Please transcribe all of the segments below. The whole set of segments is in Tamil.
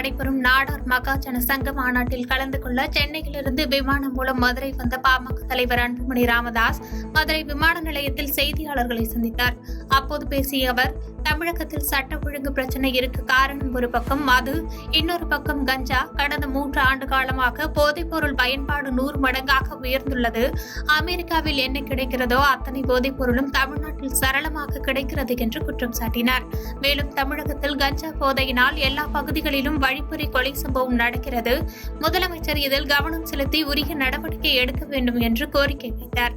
நடைபெறும் நாடார் மகாஜன சங்க மாநாட்டில் கலந்து கொள்ள சென்னையிலிருந்து விமானம் மூலம் மதுரை வந்த பாமக தலைவர் அன்புமணி ராமதாஸ் மதுரை விமான நிலையத்தில் செய்தியாளர்களை சந்தித்தார். அப்போது பேசிய அவர், தமிழகத்தில் சட்ட ஒழுங்கு பிரச்சினை இருக்க காரணம் ஒரு பக்கம் மது, இன்னொரு பக்கம் கஞ்சா. கடந்த 3 ஆண்டு காலமாக போதைப்பொருள் பயன்பாடு 100 மடங்காக உயர்ந்துள்ளது. அமெரிக்காவில் என்ன கிடைக்கிறதோ அத்தனை போதைப்பொருளும் தமிழ்நாட்டில் சரளமாக கிடைக்கிறது என்று குற்றம் சாட்டினார். மேலும் தமிழகத்தில் கஞ்சா போதையினால் எல்லா பகுதிகளிலும் வழிப்பறி கொலை சம்பவம் நடக்கிறது. முதலமைச்சர் இதில் கவனம் செலுத்தி உரிய நடவடிக்கை எடுக்க வேண்டும் என்று கோரிக்கை வைத்தார்.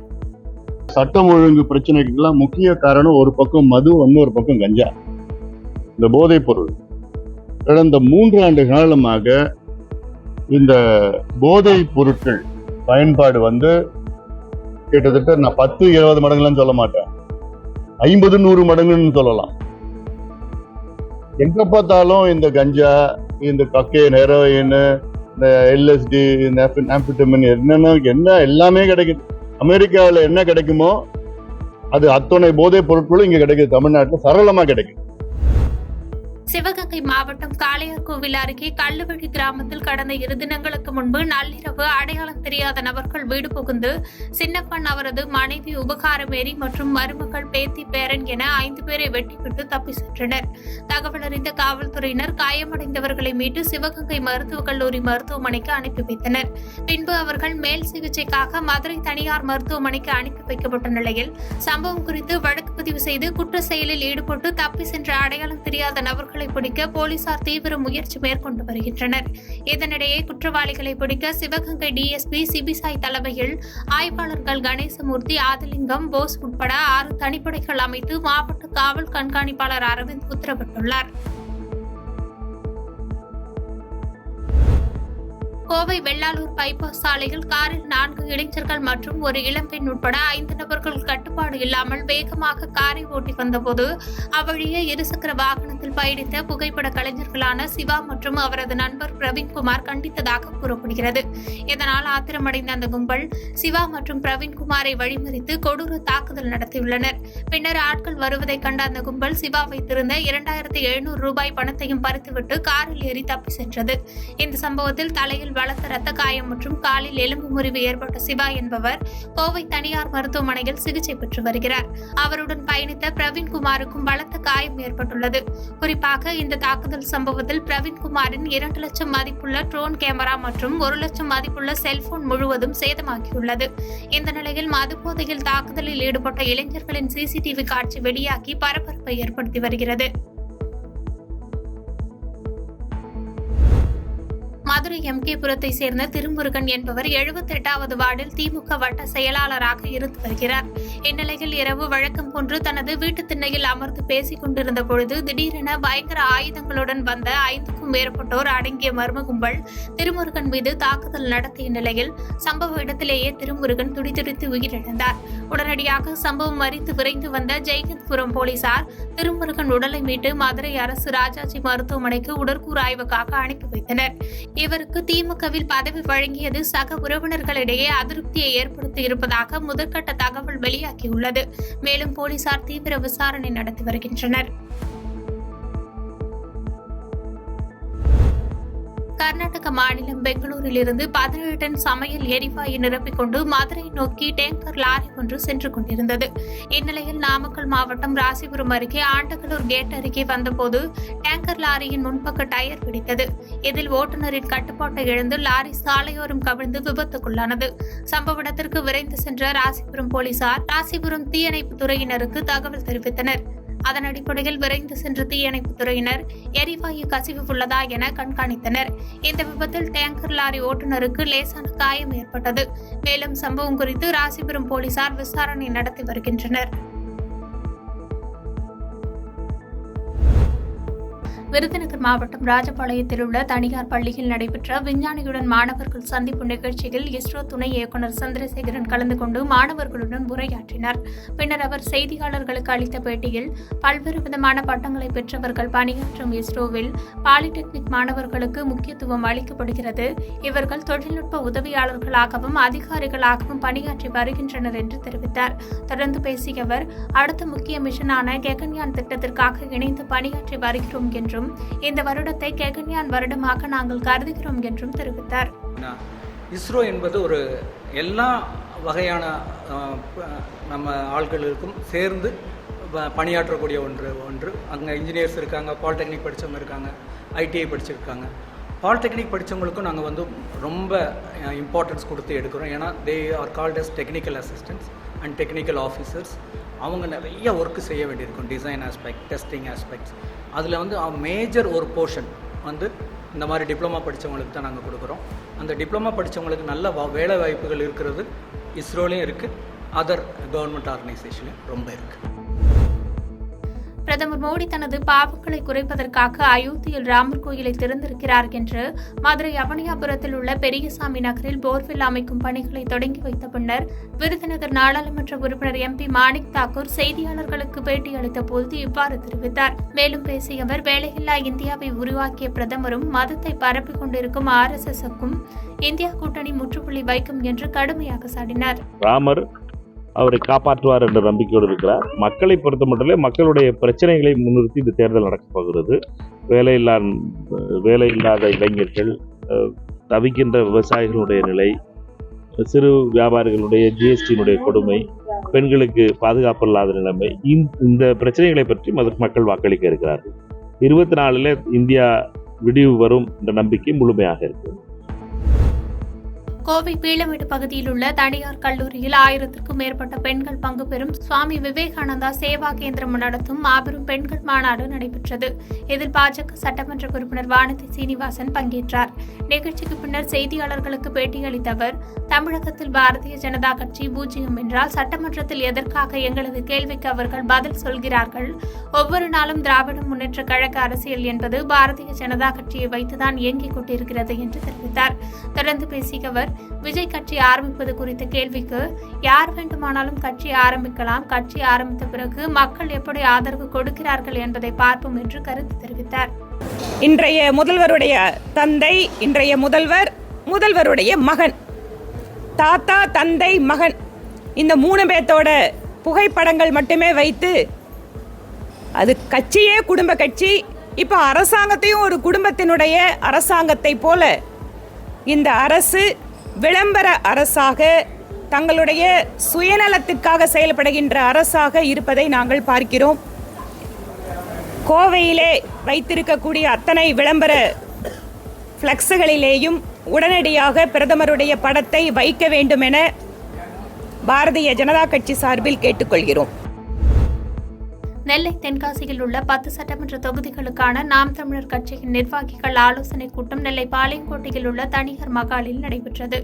சட்டம் ஒழுங்கு பிரச்சனைக்கெல்லாம் முக்கிய காரணம் ஒரு பக்கம் மது, இன்னொரு பக்கம் கஞ்சா, இந்த போதைப் பொருள். கடந்த 3 ஆண்டு காலமாக இந்த போதைப் பொருட்கள் பயன்பாடு கிட்டத்தட்ட நான் 10-20 மடங்குலாம் சொல்ல மாட்டேன், 50-100 மடங்குன்னு சொல்லலாம். எங்க பார்த்தாலும் இந்த கஞ்சா, இந்த கக்கேன், ஹெரோயின், இந்த LSD, இந்த ஆம்பிட்டமின், என்ன எல்லாமே கிடைக்குது. அமெரிக்காவில் என்ன கிடைக்குமோ அது அத்தனை போதைப் பொருட்களும் இங்க கிடைக்குது. தமிழ்நாட்டில் சரளமா கிடைக்குது. சிவகங்கை மாவட்டம் காளையார்கோவில் அருகே கல்லுவழி கிராமத்தில் கடந்த 2 தினங்களுக்கு முன்பு நள்ளிரவு அடையாளம் தெரியாத நபர்கள் வீடு புகுந்து சின்னப்பன், அவரது மனைவி உபகாரமேரி மற்றும் மருமகள், பேத்தி, பேரன் என 5 பேரை வெட்டிவிட்டு தப்பி சென்றனர். தகவல் அறிந்த காவல்துறையினர் காயமடைந்தவர்களை மீட்டு சிவகங்கை மருத்துவக் கல்லூரி மருத்துவமனைக்கு அனுப்பி வைத்தனர். பின்பு அவர்கள் மேல் சிகிச்சைக்காக மதுரை தனியார் மருத்துவமனைக்கு அனுப்பி வைக்கப்பட்ட நிலையில் சம்பவம் குறித்து வழக்கு பதிவு செய்து குற்ற செயலில் ஈடுபட்டு தப்பி சென்ற அடையாளம் தெரியாத நபர்களை பிடிக்க போலீசார் தீவிர முயற்சி மேற்கொண்டு வருகின்றனர். இதனிடையே குற்றவாளிகளை பிடிக்க சிவகங்கை DSP சிபிசாய் தலைமையில் ஆய்வாளர்கள் கணேசமூர்த்தி, ஆதிலிங்கம், போஸ் உட்பட 6 தனிப்படைகள் அமைத்து மாவட்ட காவல் கண்காணிப்பாளர் அரவிந்த் உத்தரவிட்டுள்ளார். கோவை வெள்ளாளூர் பைபாஸ் சாலையில் காரில் 4 இளைஞர்கள் மற்றும் ஒரு இளம்பெண் உட்பட 5 நபர்கள் கட்டுப்பாடு இல்லாமல் வேகமாக காரை ஓட்டி வந்தபோது அவ்வழியே இருசக்கர வாகனத்தில் பயணித்த புகைப்பட கலைஞர்களான சிவா மற்றும் அவரது நண்பர் பிரவீன்குமார் கண்டித்ததாக கூறப்படுகிறது. இதனால் ஆத்திரமடைந்த அந்த கும்பல் சிவா மற்றும் பிரவீன்குமாரை வழிமறித்து கொடூர தாக்குதல் நடத்தியுள்ளனர். பின்னர் ஆட்கள் வருவதை கண்ட அந்த கும்பல் சிவா வைத்திருந்த 2700 ரூபாய் பணத்தையும் பறித்துவிட்டு காரில் ஏறி தப்பி சென்றது. இந்த சம்பவத்தில் தலையில் பலத்த ரத்த காயம் மற்றும் காலில் எலும்பு முறிவு ஏற்பட்ட சிவா என்பவர் கோவை தனியார் மருத்துவமனையில் சிகிச்சை பெற்று வருகிறார். அவருடன் பயணித்த பிரவீன்குமாருக்கும் பலத்த காயம் ஏற்பட்டுள்ளது. குறிப்பாக இந்த தாக்குதல் சம்பவத்தில் பிரவீன்குமாரின் 2 லட்சம் மதிப்புள்ள ட்ரோன் கேமரா மற்றும் 1 லட்சம் மதிப்புள்ள செல்போன் முழுவதும் சேதமாகியுள்ளது. இந்த நிலையில் மதுபோதையில் தாக்குதலில் ஈடுபட்ட இளைஞர்களின் CCTV காட்சி வெளியாகி பரபரப்பை ஏற்படுத்தி வருகிறது. மதுரை MK-புரத்தை சேர்ந்த திருமுருகன் என்பவர் 78வது வார்டில் திமுக வட்ட செயலாளராக இருந்து வருகிறார். இந்நிலையில் இரவு வழக்கம் போன்று தனது வீட்டு திண்ணையில் அமர்ந்து பேசிக் கொண்டிருந்த பொழுது திடீரென பயங்கர ஆயுதங்களுடன் வந்த 5க்கும் மேற்பட்டோர் அடங்கிய மர்ம கும்பல் திருமுருகன் மீது தாக்குதல் நடத்திய நிலையில் சம்பவ இடத்திலேயே திருமுருகன் துடிதுடித்து உயிரிழந்தார். உடனடியாக சம்பவம் அறிந்து விரைந்து வந்த ஜெய்ஹிந்த்புரம் போலீசார் திருமுருகன் உடலை மீட்டு மதுரை அரசு ராஜாஜி மருத்துவமனைக்கு உடற்கூறாய்வுக்காக அனுப்பி வைத்தனர். இவருக்கு திமுகவில் பதவி வழங்கியது சக உறவினர்களிடையே அதிருப்தியை ஏற்படுத்தி இருப்பதாக முதற்கட்ட தகவல் வெளியாகியுள்ளது. மேலும் போலீசார் தீவிர விசாரணை நடத்தி வருகின்றனர். கர்நாடக மாநிலம் பெங்களூரில் இருந்து 17 டன் சமையல் எரிவாயு நிரப்பிக்கொண்டு மதுரை நோக்கி டேங்கர் லாரி ஒன்று சென்று கொண்டிருந்தது. இந்நிலையில் நாமக்கல் மாவட்டம் ராசிபுரம் அருகே ஆண்டகலூர் கேட் அருகே வந்தபோது டேங்கர் லாரியின் முன்பக்க டயர் வெடித்தது. இதில் ஓட்டுநரின் கட்டுப்பாட்டை இழந்து லாரி சாலையோரம் கவிழ்ந்து விபத்துக்குள்ளானது. சம்பவ இடத்திற்கு விரைந்து சென்ற ராசிபுரம் போலீசார் ராசிபுரம் தீயணைப்பு துறையினருக்கு தகவல் தெரிவித்தனர். அதன் அடிப்படையில் விரைந்து சென்ற தீயணைப்புத் துறையினர் எரிவாயு கசிவு உள்ளதா என கண்காணித்தனர். இந்த விபத்தில் டேங்கர் லாரி ஓட்டுநருக்கு லேசான காயம் ஏற்பட்டது. மேலும் சம்பவம் குறித்து ராசிபுரம் போலீசார் விசாரணை நடத்தி வருகின்றனர். விருதுநகர் மாவட்டம் ராஜபாளையத்தில் உள்ள தனியார் பள்ளியில் நடைபெற்ற விஞ்ஞானியுடன் மாணவர்கள் சந்திப்பு நிகழ்ச்சியில் இஸ்ரோ துணை இயக்குநர் சந்திரசேகரன் கலந்து கொண்டு மாணவர்களுடன் உரையாற்றினார். பின்னர் அவர் செய்தியாளர்களுக்கு அளித்த பேட்டியில் பல்வேறு விதமான பட்டங்களை பெற்றவர்கள் பணியாற்றும் இஸ்ரோவில் பாலிடெக்னிக் மாணவர்களுக்கு முக்கியத்துவம் அளிக்கப்படுகிறது. இவர்கள் தொழில்நுட்ப உதவியாளர்களாகவும் அதிகாரிகளாகவும் பணியாற்றி வருகின்றனர் என்று தெரிவித்தார். தொடர்ந்து பேசிய அவர் அடுத்த முக்கிய மிஷனான ககன்யான் திட்டத்திற்காக இணைந்து பணியாற்றி வருகிறோம் என்றும் என்றும் இந்த வருடத்தை கெகன்யான் வருடமாக நாங்கள் கருதுகிறோம் என்றும் தெரிவித்தார். இஸ்ரோ என்பது ஒரு எல்லா வகையான நம்ம ஆட்களுக்கும் சேர்ந்து பணியாற்றக்கூடிய ஒன்று. அங்கே இன்ஜினியர்ஸ் இருக்காங்க, பாலிடெக்னிக் படித்தவங்க இருக்காங்க, ஐடிஐ படிச்சிருக்காங்க. பாலிடெக்னிக் படித்தவங்களுக்கும் நாங்கள் ரொம்ப இம்பார்ட்டன்ஸ் கொடுத்து எடுக்கிறோம். ஏன்னா they are called as technical assistants and technical officers. அவங்க நிறைய ஒர்க்கு செய்ய வேண்டியிருக்கும், டிசைன் ஆஸ்பெக்ட், டெஸ்டிங் ஆஸ்பெக்ட்ஸ். அதில் மேஜர் ஒரு போர்ஷன் இந்த மாதிரி டிப்ளமா படித்தவங்களுக்கு தான் நாங்கள் கொடுக்குறோம். அந்த டிப்ளமா படித்தவங்களுக்கு நல்ல வேலை வாய்ப்புகள் இருக்கிறது இஸ்ரோலையும் இருக்குது, அதர் கவர்மெண்ட் ஆர்கனைசேஷன்லையும் ரொம்ப இருக்குது. பிரதமர் மோடி தனது பாவங்களை குறைப்பதற்காக அயோத்தியில் ராமர் கோயிலை திறந்திருக்கிறார் என்று மதுரை அவனியாபுரத்தில் உள்ள பெரியசாமி நகரில் போர்வெல் அமைக்கும் பணிகளை தொடங்கி வைத்த பின்னர் விருதுநகர் நாடாளுமன்ற உறுப்பினர் MP மாணிக் தாக்கூர் செய்தியாளர்களுக்கு பேட்டியளித்த போது இவ்வாறு தெரிவித்தார். மேலும் பேசிய அவர், வேலையில்லா இந்தியாவை உருவாக்கிய பிரதமரும் மதத்தை பரப்பிக் கொண்டிருக்கும் RSSக்கும் இந்தியா கூட்டணி முற்றுப்புள்ளி வைக்கும் என்று கடுமையாக சாடினார். ராமர் அவரை காப்பாற்றுவார் என்ற நம்பிக்கையோடு இருக்கிறார். மக்களை பொறுத்த மட்டும் மக்களுடைய பிரச்சனைகளை முன்னிறுத்தி இந்த தேர்தல் நடக்கப் போகிறது. வேலையில்லாத இளைஞர்கள், தவிக்கின்ற விவசாயிகளுடைய நிலை, சிறு வியாபாரிகளுடைய GST கொடுமை, பெண்களுக்கு பாதுகாப்பு இல்லாத நிலைமை, இந்த பிரச்சனைகளை பற்றி மக்கள் வாக்களிக்க இருக்கிறார்கள். 24 இந்தியா விடிவு வரும் என்ற நம்பிக்கை முழுமையாக இருக்கிறது. கோவை பீளமேடு பகுதியில் உள்ள தனியார் கல்லூரியில் 1000க்கும் மேற்பட்ட பெண்கள் பங்கு பெறும் சுவாமி விவேகானந்தா சேவா கேந்திரம் நடத்தும் மாபெரும் பெண்கள் மாநாடு நடைபெற்றது. இதில் பாஜக சட்டமன்ற உறுப்பினர் வானதி சீனிவாசன் பங்கேற்றார். நிகழ்ச்சிக்கு பின்னர் செய்தியாளர்களுக்கு பேட்டியளித்த அவர், தமிழகத்தில் பாரதிய ஜனதா கட்சி பூஜ்ஜியம் என்றால் சட்டமன்றத்தில் எதற்காக எங்களது கேள்விக்கு அவர்கள் பதில் சொல்கிறார்கள்? ஒவ்வொரு நாளும் திராவிட முன்னேற்ற கழக அரசியல் என்பது பாரதிய ஜனதா கட்சியை வைத்துதான் இயங்கிக் கொண்டிருக்கிறது என்று தெரிவித்தார். தொடர்ந்து பேசிய அவர், விஜய் கட்சி ஆரம்பிப்பது குறித்த கேள்விக்கு, யார் வேண்டுமானாலும் கட்சி ஆரம்பிக்கலாம், கட்சி ஆரம்பித்த பிறகு மக்கள் எப்படி ஆதரவு கொடுக்கிறார்கள் என்பதை பார்ப்போம் என்று கருத்து தெரிவித்தார். இன்றைய முதல்வருடைய தந்தை, இன்றைய முதல்வருடைய மகன், தாத்தா, தந்தை, மகன், இந்த 3 பேர்த்தோட புகைப்படங்கள் மட்டுமே வைத்து அது கட்சியே குடும்ப கட்சி. இப்போ அரசாங்கத்தையும் ஒரு குடும்பத்தினுடைய அரசாங்கத்தை போல இந்த அரசு விளம்பர அரசாக, தங்களுடைய சுயநலத்திற்காக செயல்படுகின்ற அரசாக இருப்பதை நாங்கள் பார்க்கிறோம். கோவையிலே வைத்திருக்கக்கூடிய அத்தனை விளம்பர ஃப்ளக்ஸுகளிலேயும் உடனடியாக பிரதமருடைய படத்தை வைக்க வேண்டும் என பாரதிய ஜனதா கட்சி சார்பில் கேட்டுக்கொள்கிறோம். நெல்லை தென்காசியில் உள்ள 10 சட்டமன்ற தொகுதிகளுக்கான நாம் தமிழர் கட்சியின் நிர்வாகிகள் ஆலோசனைக் கூட்டம் நெல்லை பாளையங்கோட்டையில் உள்ள தனியார் மகாலில் நடைபெற்றது.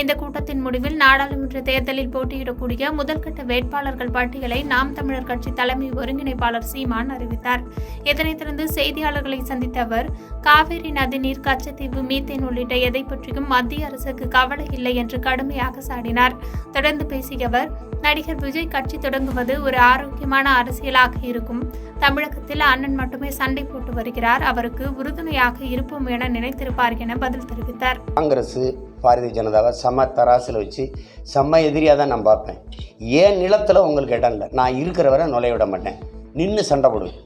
இந்த கூட்டத்தின் முடிவில் நாடாளுமன்ற தேர்தலில் போட்டியிடக்கூடிய முதல்கட்ட வேட்பாளர்கள் பட்டியலை நாம் தமிழர் கட்சி தலைமை ஒருங்கிணைப்பாளர் சீமான் அறிவித்தார். இதனைத் தொடர்ந்து செய்தியாளர்களை சந்தித்த அவர், காவிரி நதிநீர், கச்சத்தீவு, மீத்தேன் உள்ளிட்ட எதை பற்றியும் மத்திய அரசுக்கு கவலை இல்லை என்று கடுமையாக சாடினார். தொடர்ந்து பேசிய அவர், நடிகர் விஜய் கட்சி தொடங்குவது ஒரு ஆரோக்கியமான அரசியலாக இருக்கும். தமிழகத்தில் அண்ணன் மட்டுமே சண்டை போட்டு வருகிறார், அவருக்கு உறுதுணையாக இருப்போம் என நினைத்திருப்பார் என பதில் தெரிவித்தார். காங்கிரஸ் பாரதிய ஜனதாவை செம்ம தராசில் வச்சு செம்ம எதிரியாக தான் நான் பார்ப்பேன். ஏன் நிலத்தில் உங்களுக்கு இடம் இல்லை, நான் இருக்கிற வரை நுழைய விட மாட்டேன், நின்று சண்டை போடுவேன்.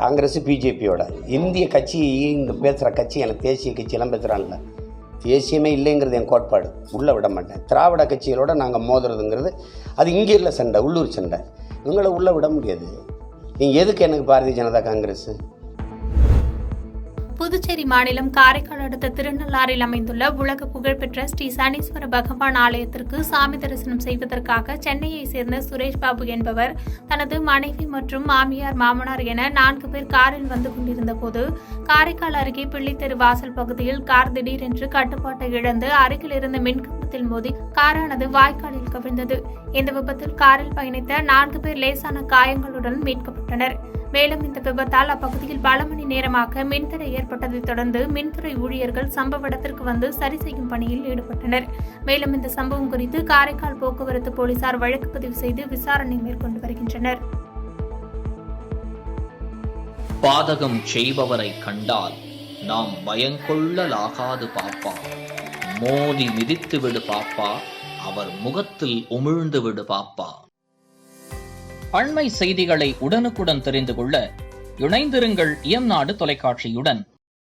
காங்கிரஸ் பிஜேபியோட இந்திய கட்சி, இங்கே பேசுகிற கட்சி எனக்கு தேசிய கட்சியெல்லாம் பேசுகிறான்ல, தேசியமே இல்லைங்கிறது என் கோட்பாடு, உள்ளே விட மாட்டேன். திராவிட கட்சிகளோடு நாங்கள் மோதுறதுங்கிறது அது இங்கே இல்லை சண்டை, உள்ளூர் சண்டை. இவங்களை உள்ளே விட முடியாது. நீங்கள் எதுக்கு எனக்கு பாரதிய ஜனதா காங்கிரஸ்? புதுச்சேரி மாநிலம் காரைக்கால் அடுத்த திருநள்ளாறில் அமைந்துள்ள உலக புகழ்பெற்ற ஸ்ரீ சனீஸ்வர பகவான் ஆலயத்திற்கு சாமி தரிசனம் செய்வதற்காக சென்னையை சேர்ந்த சுரேஷ் பாபு என்பவர் தனது மனைவி மற்றும் மாமியார், மாமனார் என 4 பேர் காரில் வந்து கொண்டிருந்த போது காரைக்கால் அருகே பிள்ளைத்தெரு வாசல் பகுதியில் கார் திடீரென்று கட்டுப்பாட்டை இழந்து அருகில் இருந்த மின்கம்பத்தில் மோதி காரானது வாய்க்காலில் கவிழ்ந்தது. இந்த விபத்தில் காரில் பயணித்த 4 பேர் லேசான காயங்களுடன் மீட்கப்பட்டனர். மேலும் இந்த விபத்தால் அப்பகுதியில் பல மணி நேரமாக மின்தடை ஏற்பட்டதை தொடர்ந்து மின்துறை ஊழியர்கள் சம்பவ இடத்திற்கு வந்து சரி செய்யும் பணியில் ஈடுபட்டனர். மேலும் இந்த சம்பவம் குறித்து காரைக்கால் போக்குவரத்து போலீசார் வழக்கு பதிவு செய்து விசாரணை மேற்கொண்டு வருகின்றனர். பாதகம் செய்பவரை கண்டால் நாம் பயங்கொள்ளலாகாது பாப்பா, மோதி மிதித்து விடு பாப்பா, அவர் முகத்தில் உமிழ்ந்து விடு பாப்பா. அண்மை செய்திகளை உடனுக்குடன் தெரிந்து கொள்ள இணைந்திருங்கள் இயம்நாடு தொலைக்காட்சியுடன்.